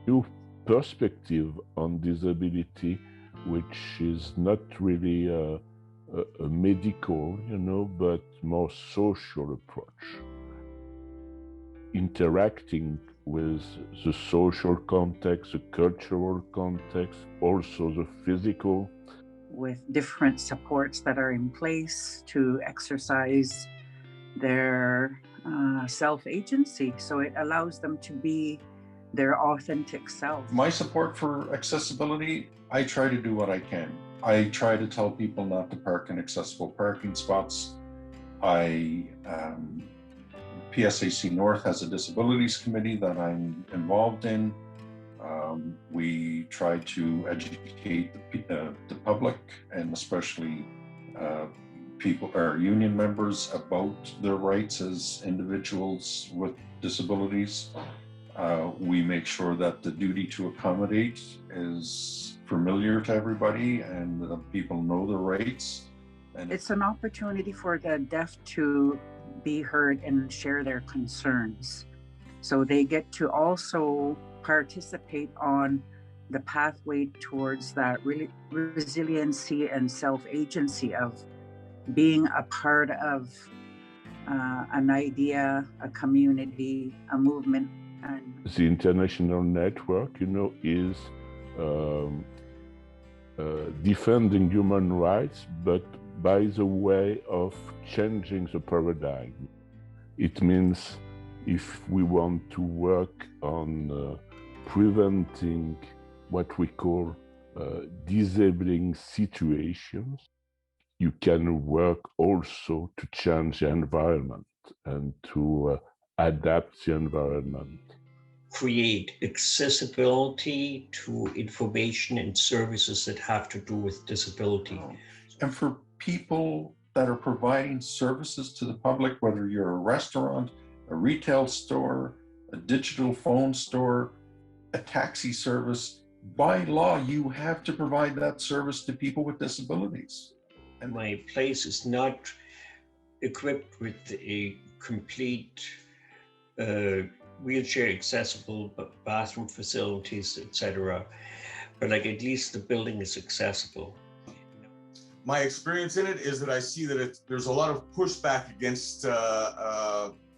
new perspective on disability, which is not really a medical, but more social approach. Interacting with the social context, the cultural context, also the physical. With different supports that are in place to exercise their self-agency. So it allows them to be their authentic self. My support for accessibility, I try to do what I can. I try to tell people not to park in accessible parking spots. PSAC North has a disabilities committee that I'm involved in. We try to educate the public, and especially people or union members, about their rights as individuals with disabilities. We make sure that the duty to accommodate is familiar to everybody and that people know their rights. And it's an opportunity for the deaf to be heard and share their concerns. So they get to also participate on the pathway towards that resiliency and self-agency of being a part of an idea, a community, a movement. And the international network, is defending human rights, but by the way of changing the paradigm. It means if we want to work on preventing what we call disabling situations, you can work also to change the environment and to adapt the environment. Create accessibility to information and services that have to do with disability. And for people that are providing services to the public, whether you're a restaurant, a retail store, a digital phone store, a taxi service, by law, you have to provide that service to people with disabilities. And my place is not equipped with a complete wheelchair accessible bathroom facilities, etc. But at least the building is accessible. My experience in it is that I see that there's a lot of pushback against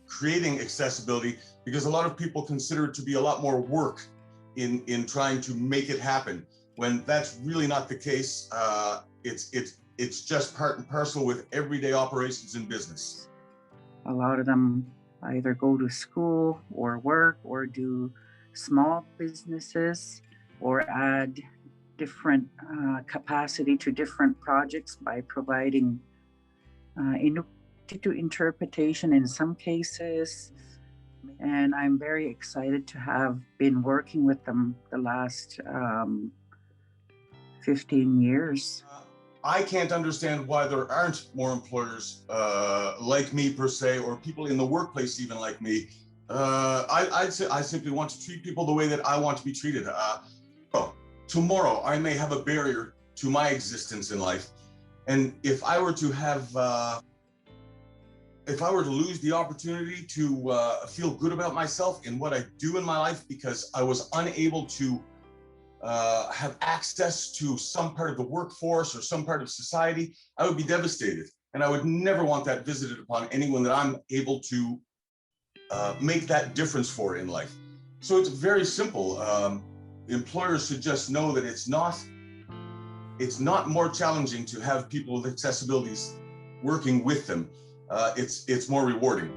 creating accessibility because a lot of people consider it to be a lot more work in trying to make it happen, when that's really not the case. It's just part and parcel with everyday operations in business. A lot of them either go to school or work or do small businesses or add different capacity to different projects by providing interpretation in some cases. And I'm very excited to have been working with them the last 15 years. I can't understand why there aren't more employers like me per se, or people in the workplace even like me. I simply want to treat people the way that I want to be treated. Tomorrow I may have a barrier to my existence in life, and if I were to lose the opportunity to feel good about myself in what I do in my life because I was unable to have access to some part of the workforce or some part of society, I would be devastated. And I would never want that visited upon anyone that I'm able to make that difference for in life. So it's very simple. Employers should just know that it's not more challenging to have people with accessibilities working with them. It's more rewarding.